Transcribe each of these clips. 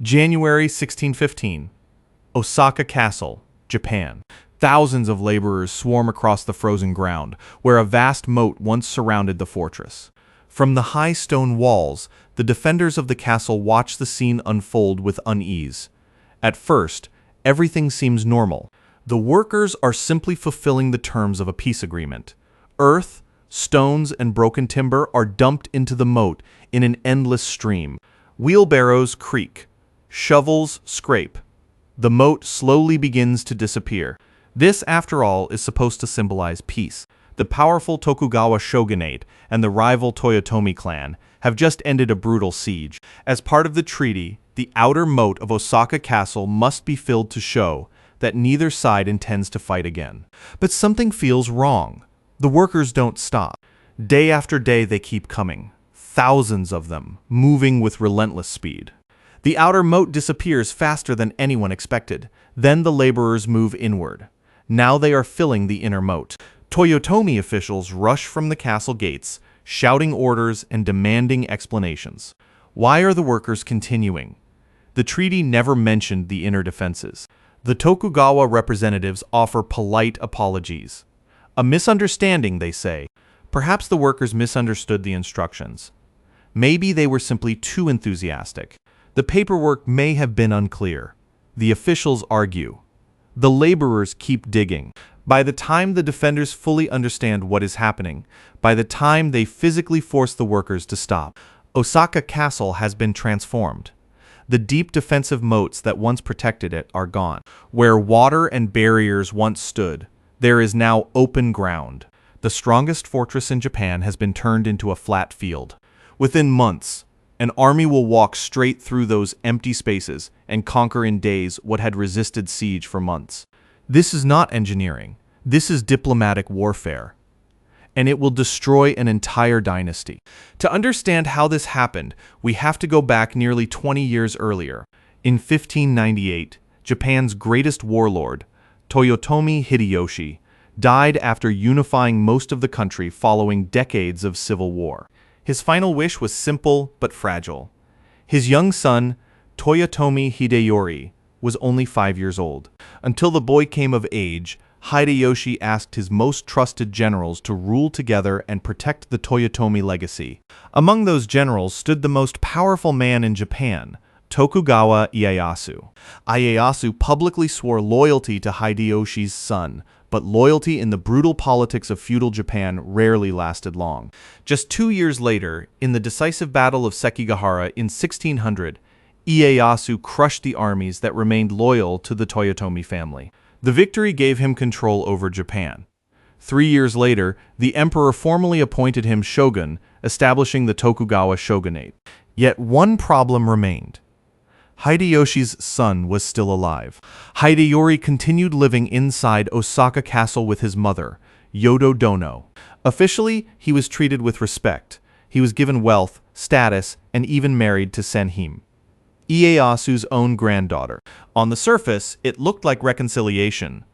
January 1615. Osaka Castle, Japan. Thousands of laborers swarm across the frozen ground, where a vast moat once surrounded the fortress. From the high stone walls, the defenders of the castle watch the scene unfold with unease. At first, everything seems normal. The workers are simply fulfilling the terms of a peace agreement. Earth, stones, and broken timber are dumped into the moat in an endless stream. Wheelbarrows creak. Shovels scrape. The moat slowly begins to disappear. This, after all, is supposed to symbolize peace. The powerful Tokugawa shogunate and the rival Toyotomi clan have just ended a brutal siege. As part of the treaty, the outer moat of Osaka Castle must be filled to show that neither side intends to fight again. But something feels wrong. The workers don't stop. Day after day they keep coming. Thousands of them, moving with relentless speed. The outer moat disappears faster than anyone expected. Then the laborers move inward. Now they are filling the inner moat. Toyotomi officials rush from the castle gates, shouting orders and demanding explanations. Why are the workers continuing? The treaty never mentioned the inner defenses. The Tokugawa representatives offer polite apologies. A misunderstanding, they say. Perhaps the workers misunderstood the instructions. Maybe they were simply too enthusiastic. The paperwork may have been unclear. The officials argue. The laborers keep digging. By the time the defenders fully understand what is happening, by the time they physically force the workers to stop, Osaka Castle has been transformed. The deep defensive moats that once protected it are gone. Where water and barriers once stood, there is now open ground. The strongest fortress in Japan has been turned into a flat field. Within months, an army will walk straight through those empty spaces and conquer in days what had resisted siege for months. This is not engineering. This is diplomatic warfare. And it will destroy an entire dynasty. To understand how this happened, we have to go back nearly 20 years earlier. In 1598, Japan's greatest warlord, Toyotomi Hideyoshi, died after unifying most of the country following decades of civil war. His final wish was simple but fragile. His young son, Toyotomi Hideyoshi, was only 5 years old. Until the boy came of age, Hideyoshi asked his most trusted generals to rule together and protect the Toyotomi legacy. Among those generals stood the most powerful man in Japan, Tokugawa Ieyasu. Ieyasu publicly swore loyalty to Hideyoshi's son, but loyalty in the brutal politics of feudal Japan rarely lasted long. Just 2 years later, in the decisive Battle of Sekigahara in 1600, Ieyasu crushed the armies that remained loyal to the Toyotomi family. The victory gave him control over Japan. 3 years later, the emperor formally appointed him shogun, establishing the Tokugawa shogunate. Yet one problem remained. Hideyoshi's son was still alive. Hideyori continued living inside Osaka Castle with his mother, Yodo Dono. Officially, he was treated with respect. He was given wealth, status, and even married to Senhime, Ieyasu's own granddaughter. On the surface, it looked like reconciliation.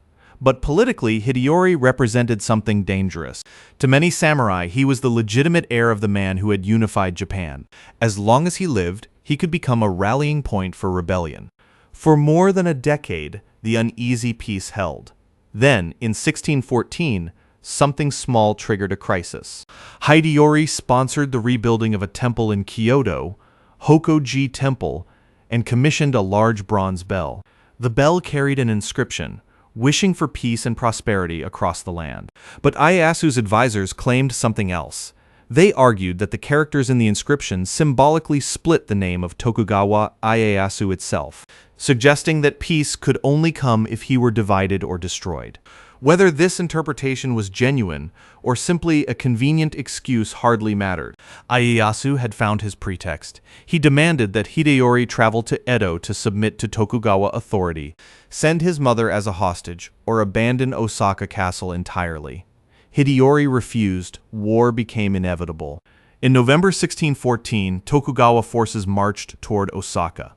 But politically, Hideyori represented something dangerous. To many samurai, he was the legitimate heir of the man who had unified Japan. As long as he lived, he could become a rallying point for rebellion. For more than a decade, the uneasy peace held. Then, in 1614, something small triggered a crisis. Hideyori sponsored the rebuilding of a temple in Kyoto, Hokoji Temple, and commissioned a large bronze bell. The bell carried an inscription, wishing for peace and prosperity across the land. But Ieyasu's advisors claimed something else. They argued that the characters in the inscription symbolically split the name of Tokugawa Ieyasu itself, suggesting that peace could only come if he were divided or destroyed. Whether this interpretation was genuine or simply a convenient excuse hardly mattered. Ieyasu had found his pretext. He demanded that Hideyori travel to Edo to submit to Tokugawa authority, send his mother as a hostage, or abandon Osaka Castle entirely. Hideyori refused. War became inevitable. In November 1614, Tokugawa forces marched toward Osaka.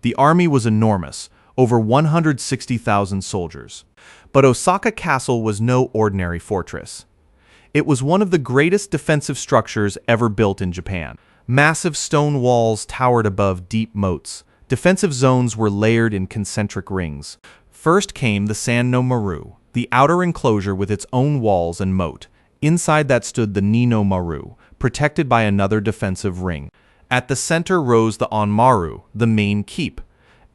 The army was enormous, over 160,000 soldiers. But Osaka Castle was no ordinary fortress. It was one of the greatest defensive structures ever built in Japan. Massive stone walls towered above deep moats, Defensive zones were layered in concentric rings. First came the San no Maru, the outer enclosure with its own walls and moat. Inside that stood the Ni no Maru, protected by another defensive ring. At the center rose the Onmaru, the main keep.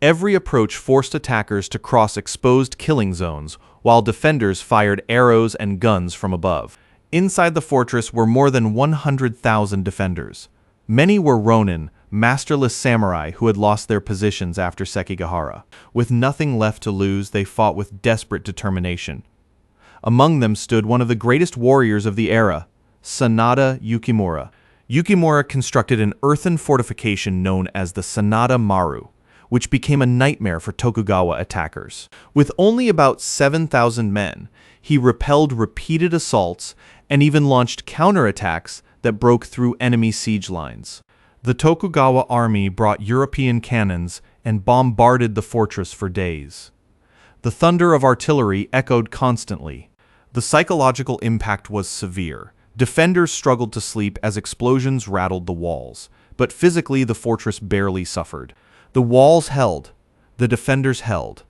Every approach forced attackers to cross exposed killing zones, while defenders fired arrows and guns from above. Inside the fortress were more than 100,000 defenders. Many were ronin, masterless samurai who had lost their positions after Sekigahara. With nothing left to lose, they fought with desperate determination. Among them stood one of the greatest warriors of the era, Sanada Yukimura. Yukimura constructed an earthen fortification known as the Sanada Maru, which became a nightmare for Tokugawa attackers. With only about 7,000 men, he repelled repeated assaults and even launched counterattacks that broke through enemy siege lines. The Tokugawa army brought European cannons and bombarded the fortress for days. The thunder of artillery echoed constantly. The psychological impact was severe. Defenders struggled to sleep as explosions rattled the walls, but physically the fortress barely suffered. The walls held, the defenders held.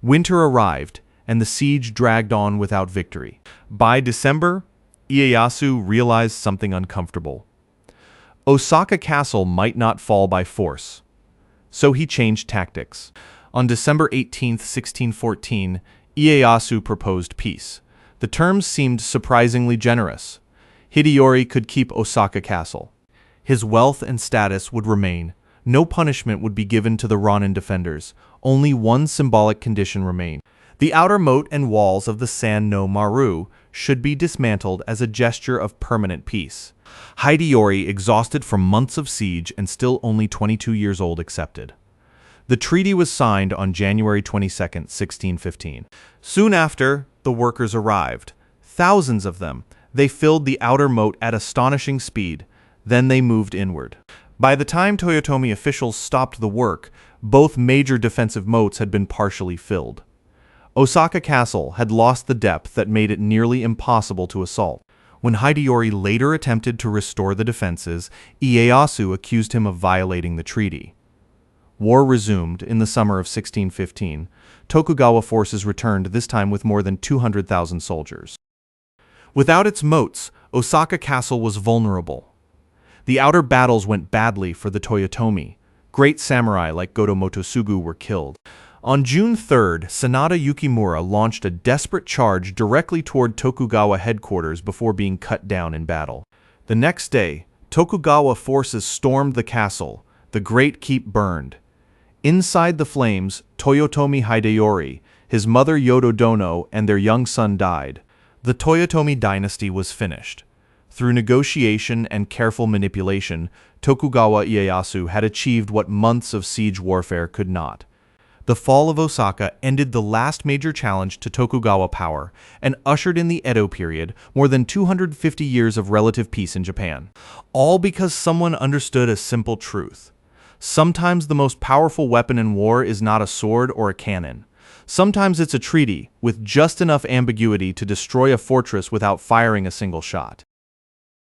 Winter arrived, and the siege dragged on without victory. By December, Ieyasu realized something uncomfortable. Osaka Castle might not fall by force, so he changed tactics. On December 18, 1614, Ieyasu proposed peace. The terms seemed surprisingly generous. Hideyori could keep Osaka Castle. His wealth and status would remain. No punishment would be given to the Ronin defenders. Only one symbolic condition remained. The outer moat and walls of the San no Maru should be dismantled as a gesture of permanent peace. Hideyori, exhausted from months of siege and still only 22 years old, accepted. The treaty was signed on January 22, 1615. Soon after, the workers arrived. Thousands of them. They filled the outer moat at astonishing speed. Then they moved inward. By the time Toyotomi officials stopped the work, both major defensive moats had been partially filled. Osaka Castle had lost the depth that made it nearly impossible to assault. When Hideyori later attempted to restore the defenses, Ieyasu accused him of violating the treaty. War resumed in the summer of 1615. Tokugawa forces returned, this time with more than 200,000 soldiers. Without its moats, Osaka Castle was vulnerable. The outer battles went badly for the Toyotomi. Great samurai like Goto Motosugu were killed. On June 3rd, Sanada Yukimura launched a desperate charge directly toward Tokugawa headquarters before being cut down in battle. The next day, Tokugawa forces stormed the castle. The great keep burned. Inside the flames, Toyotomi Hideyoshi, his mother Yododono, and their young son died. The Toyotomi dynasty was finished. Through negotiation and careful manipulation, Tokugawa Ieyasu had achieved what months of siege warfare could not. The fall of Osaka ended the last major challenge to Tokugawa power and ushered in the Edo period, more than 250 years of relative peace in Japan. All because someone understood a simple truth. Sometimes the most powerful weapon in war is not a sword or a cannon. Sometimes it's a treaty, with just enough ambiguity to destroy a fortress without firing a single shot.